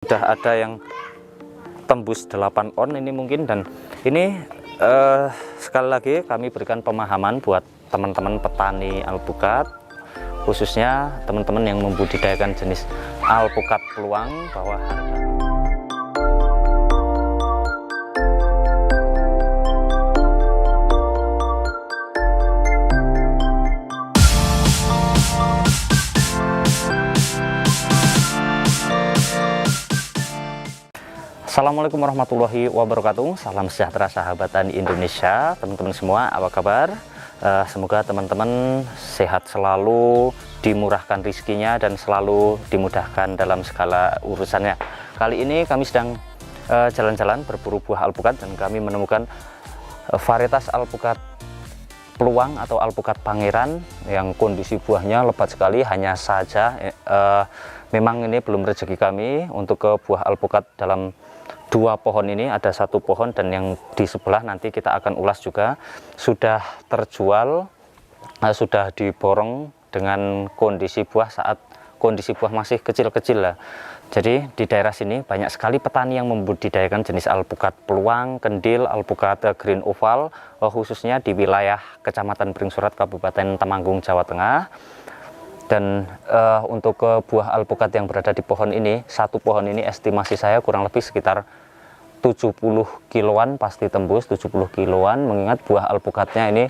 Sudah ada yang tembus 8 on ini mungkin, dan ini sekali lagi kami berikan pemahaman buat teman-teman petani alpukat, khususnya teman-teman yang membudidayakan jenis alpukat peluang, bahwa Assalamualaikum warahmatullahi wabarakatuh. Salam sejahtera sahabat tani Indonesia, teman-teman semua, apa kabar? Semoga teman-teman sehat selalu, dimurahkan rizkinya, dan selalu dimudahkan dalam segala urusannya. Kali ini kami sedang jalan-jalan berburu buah alpukat, dan kami menemukan varietas alpukat peluang atau alpukat pangeran yang kondisi buahnya lebat sekali. Hanya saja memang ini belum rezeki kami untuk ke buah alpukat dalam 2 pohon ini. Ada 1 pohon, dan yang di sebelah nanti kita akan ulas juga, sudah terjual, sudah diborong dengan kondisi buah saat kondisi buah masih kecil-kecil lah. Jadi di daerah sini banyak sekali petani yang membudidayakan jenis alpukat peluang, kendil, alpukat green oval, khususnya di wilayah Kecamatan Pringsurat, Kabupaten Temanggung, Jawa Tengah. Dan untuk buah alpukat yang berada di pohon ini, 1 pohon ini estimasi saya kurang lebih sekitar 70 kiloan, pasti tembus 70 kiloan, mengingat buah alpukatnya ini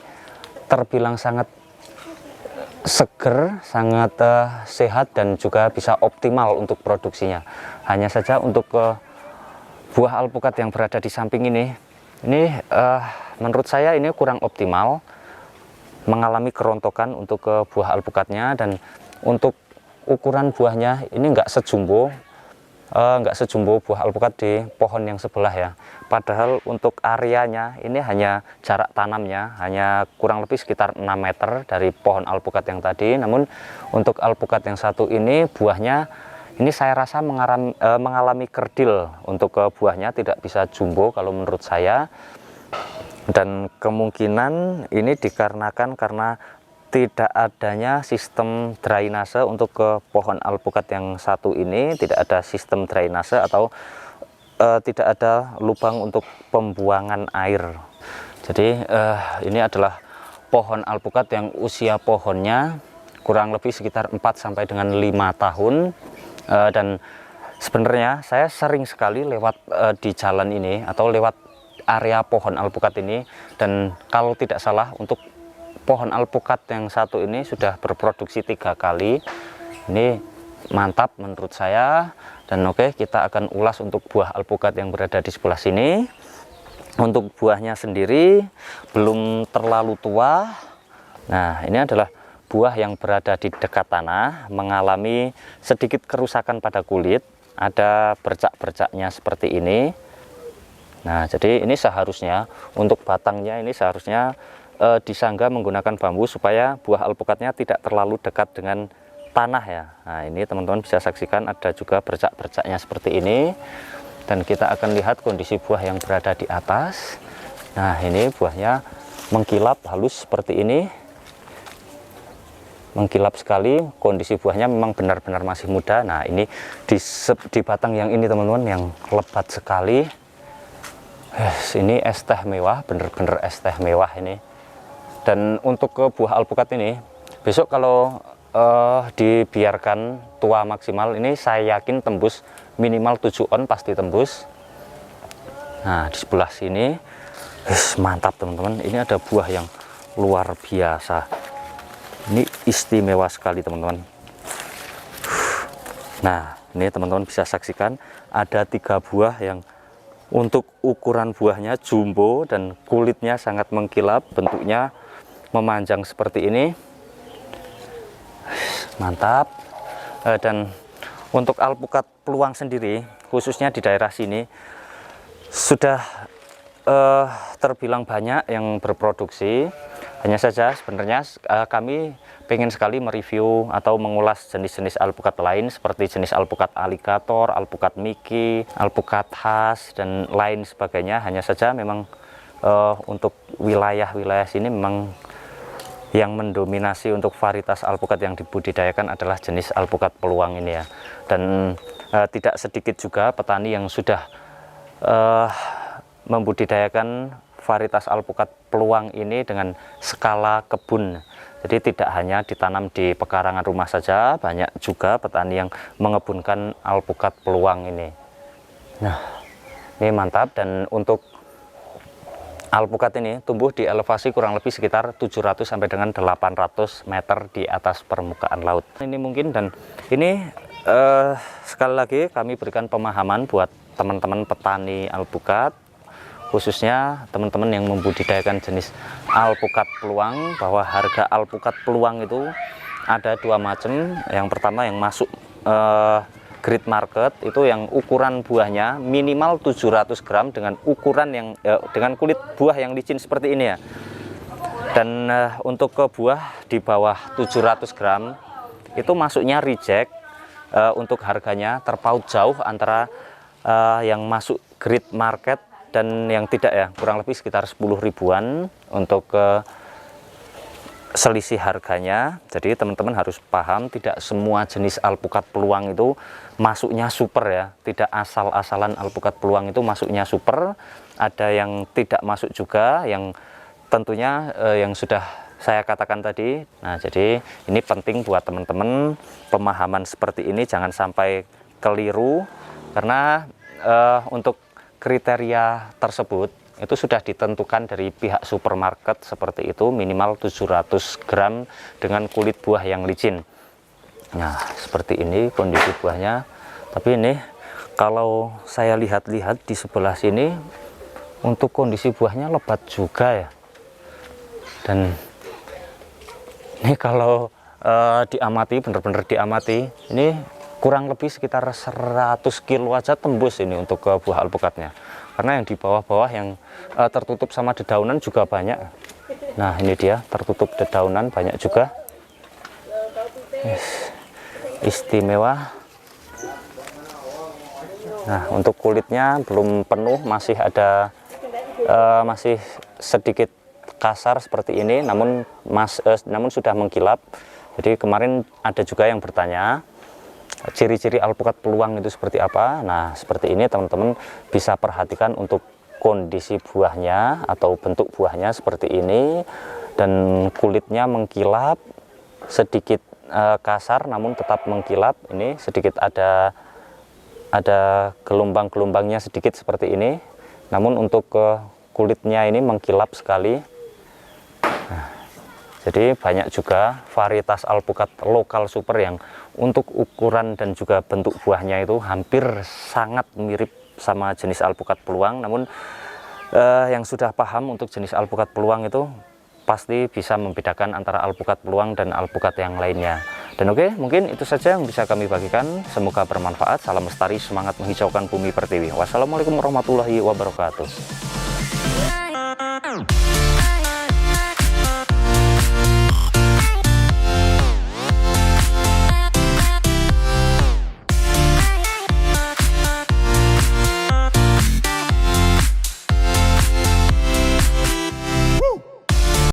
terbilang sangat seger, sangat sehat, dan juga bisa optimal untuk produksinya. Hanya saja untuk buah alpukat yang berada di samping ini menurut saya ini kurang optimal, mengalami kerontokan untuk buah alpukatnya, dan untuk ukuran buahnya ini enggak sejumbo buah alpukat di pohon yang sebelah ya. Padahal untuk areanya ini hanya jarak tanamnya hanya kurang lebih sekitar 6 meter dari pohon alpukat yang tadi. Namun untuk alpukat yang satu ini buahnya ini saya rasa mengalami kerdil. Untuk buahnya tidak bisa jumbo kalau menurut saya, dan kemungkinan ini dikarenakan karena tidak adanya sistem drainase untuk ke pohon alpukat yang satu ini. Tidak ada sistem drainase atau tidak ada lubang untuk pembuangan air. Jadi ini adalah pohon alpukat yang usia pohonnya kurang lebih sekitar 4 sampai dengan 5 tahun. Dan sebenarnya saya sering sekali lewat di jalan ini atau lewat area pohon alpukat ini, dan kalau tidak salah untuk pohon alpukat yang satu ini sudah berproduksi 3 kali. Ini mantap menurut saya. Dan oke, kita akan ulas untuk buah alpukat yang berada di sebelah sini. Untuk buahnya sendiri belum terlalu tua. Nah, ini adalah buah yang berada di dekat tanah, mengalami sedikit kerusakan pada kulit, ada bercak-bercaknya seperti ini. Nah, jadi ini seharusnya untuk batangnya ini seharusnya disangga menggunakan bambu supaya buah alpukatnya tidak terlalu dekat dengan tanah ya. Nah, ini teman-teman bisa saksikan ada juga bercak-bercaknya seperti ini, dan kita akan lihat kondisi buah yang berada di atas. Nah, ini buahnya mengkilap halus seperti ini, mengkilap sekali. Kondisi buahnya memang benar-benar masih muda. Nah, ini di batang yang ini teman-teman yang lebat sekali. Ini es teh mewah, bener-bener es teh mewah ini. Dan untuk ke buah alpukat ini besok kalau dibiarkan tua maksimal, ini saya yakin tembus minimal 7 on, pasti tembus. Nah, di sebelah sini mantap teman-teman, ini ada buah yang luar biasa, ini istimewa sekali teman-teman. Nah, ini teman-teman bisa saksikan ada 3 buah yang untuk ukuran buahnya jumbo, dan kulitnya sangat mengkilap, bentuknya memanjang seperti ini. Mantap. Dan untuk alpukat peluang sendiri, khususnya di daerah sini sudah terbilang banyak yang berproduksi. Hanya saja sebenarnya kami pengen sekali mereview atau mengulas jenis-jenis alpukat lain seperti jenis alpukat aligator, alpukat miki, alpukat khas, dan lain sebagainya. Hanya saja memang untuk wilayah-wilayah sini memang yang mendominasi untuk varietas alpukat yang dibudidayakan adalah jenis alpukat peluang ini ya. Dan tidak sedikit juga petani yang sudah membudidayakan varietas alpukat peluang ini dengan skala kebun. Jadi tidak hanya ditanam di pekarangan rumah saja, banyak juga petani yang mengebunkan alpukat peluang ini. Nah, ini mantap. Dan untuk alpukat ini tumbuh di elevasi kurang lebih sekitar 700 sampai dengan 800 meter di atas permukaan laut. Ini mungkin, dan ini sekali lagi kami berikan pemahaman buat teman-teman petani alpukat, khususnya teman-teman yang membudidayakan jenis alpukat peluang, bahwa harga alpukat peluang itu ada dua macam. Yang pertama yang masuk grade market, itu yang ukuran buahnya minimal 700 gram dengan ukuran yang dengan kulit buah yang licin seperti ini ya. Dan untuk ke buah di bawah 700 gram itu masuknya reject. Untuk harganya terpaut jauh antara yang masuk grade market dan yang tidak ya, kurang lebih sekitar 10 ribuan untuk selisih harganya. Jadi teman-teman harus paham, tidak semua jenis alpukat peluang itu masuknya super ya, tidak asal-asalan alpukat peluang itu masuknya super. Ada yang tidak masuk juga, yang tentunya yang sudah saya katakan tadi. Nah, jadi ini penting buat teman-teman, pemahaman seperti ini jangan sampai keliru, karena untuk kriteria tersebut itu sudah ditentukan dari pihak supermarket seperti itu, minimal 700 gram dengan kulit buah yang licin. Nah, seperti ini kondisi buahnya. Tapi ini kalau saya lihat-lihat di sebelah sini, untuk kondisi buahnya lebat juga ya. Dan ini kalau diamati, benar-benar diamati, ini kurang lebih sekitar 100 kilo aja tembus ini untuk buah alpukatnya. Karena yang di bawah-bawah yang tertutup sama dedaunan juga banyak. Nah, ini dia tertutup dedaunan banyak juga. Yes. Istimewa. Nah, untuk kulitnya belum penuh, masih ada masih sedikit kasar seperti ini, namun sudah mengkilap. Jadi kemarin ada juga yang bertanya ciri-ciri alpukat peluang itu seperti apa. Nah, seperti ini teman-teman bisa perhatikan untuk kondisi buahnya atau bentuk buahnya seperti ini, dan kulitnya mengkilap, sedikit kasar namun tetap mengkilap. Ini sedikit ada gelombang-gelombangnya sedikit seperti ini, namun untuk kulitnya ini mengkilap sekali. Nah, jadi banyak juga varietas alpukat lokal super yang untuk ukuran dan juga bentuk buahnya itu hampir sangat mirip sama jenis alpukat peluang. Namun yang sudah paham untuk jenis alpukat peluang itu pasti bisa membedakan antara alpukat peluang dan alpukat yang lainnya. Dan oke, mungkin itu saja yang bisa kami bagikan. Semoga bermanfaat. Salam lestari, semangat menghijaukan bumi pertiwi. Wassalamualaikum warahmatullahi wabarakatuh.